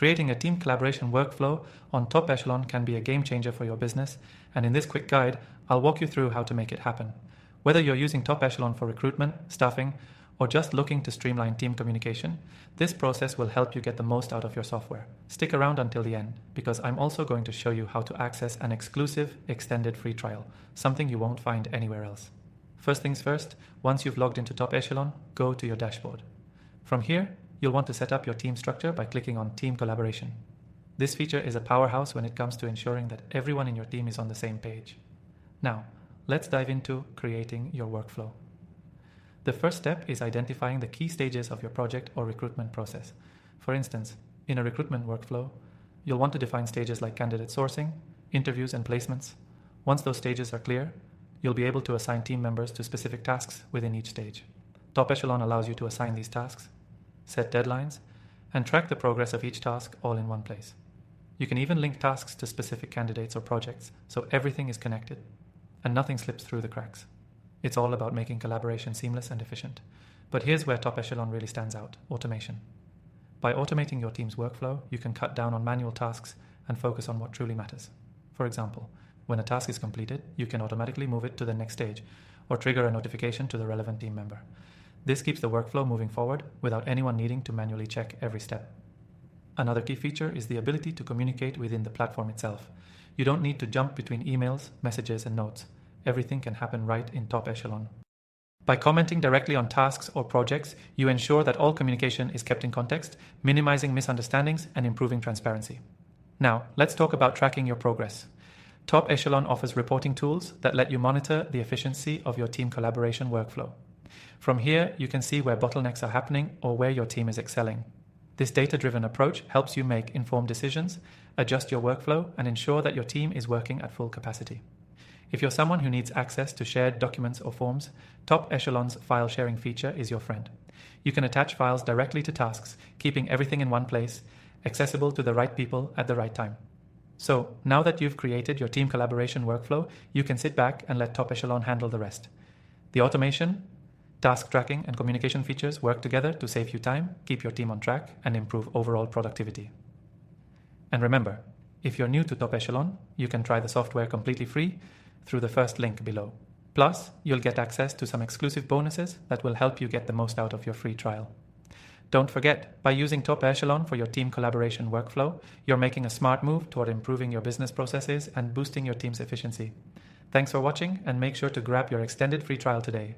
Creating a team collaboration workflow on Top Echelon can be a game changer for your business, and in this quick guide, I'll walk you through how to make it happen. Whether you're using Top Echelon for recruitment, staffing, or just looking to streamline team communication, this process will help you get the most out of your software. Stick around until the end, because I'm also going to show you how to access an exclusive extended free trial, something you won't find anywhere else. First things first, once you've logged into Top Echelon, go to your dashboard. From here, you'll want to set up your team structure by clicking on Team Collaboration. This feature is a powerhouse when it comes to ensuring that everyone in your team is on the same page. Now, let's dive into creating your workflow. The first step is identifying the key stages of your project or recruitment process. For instance, in a recruitment workflow, you'll want to define stages like candidate sourcing, interviews, and placements. Once those stages are clear, you'll be able to assign team members to specific tasks within each stage. Top Echelon allows you to assign these tasks, set deadlines, and track the progress of each task all in one place. You can even link tasks to specific candidates or projects, so everything is connected and nothing slips through the cracks. It's all about making collaboration seamless and efficient. But here's where Top Echelon really stands out: automation. By automating your team's workflow, you can cut down on manual tasks and focus on what truly matters. For example, when a task is completed, you can automatically move it to the next stage or trigger a notification to the relevant team member. This keeps the workflow moving forward without anyone needing to manually check every step. Another key feature is the ability to communicate within the platform itself. You don't need to jump between emails, messages, and notes. Everything can happen right in Top Echelon. By commenting directly on tasks or projects, you ensure that all communication is kept in context, minimizing misunderstandings and improving transparency. Now, let's talk about tracking your progress. Top Echelon offers reporting tools that let you monitor the efficiency of your team collaboration workflow. From here, you can see where bottlenecks are happening or where your team is excelling. This data-driven approach helps you make informed decisions, adjust your workflow, and ensure that your team is working at full capacity. If you're someone who needs access to shared documents or forms, Top Echelon's file sharing feature is your friend. You can attach files directly to tasks, keeping everything in one place, accessible to the right people at the right time. So, now that you've created your team collaboration workflow, you can sit back and let Top Echelon handle the rest. The automation, task tracking, and communication features work together to save you time, keep your team on track, and improve overall productivity. And remember, if you're new to Top Echelon, you can try the software completely free through the first link below. Plus, you'll get access to some exclusive bonuses that will help you get the most out of your free trial. Don't forget, by using Top Echelon for your team collaboration workflow, you're making a smart move toward improving your business processes and boosting your team's efficiency. Thanks for watching, and make sure to grab your extended free trial today.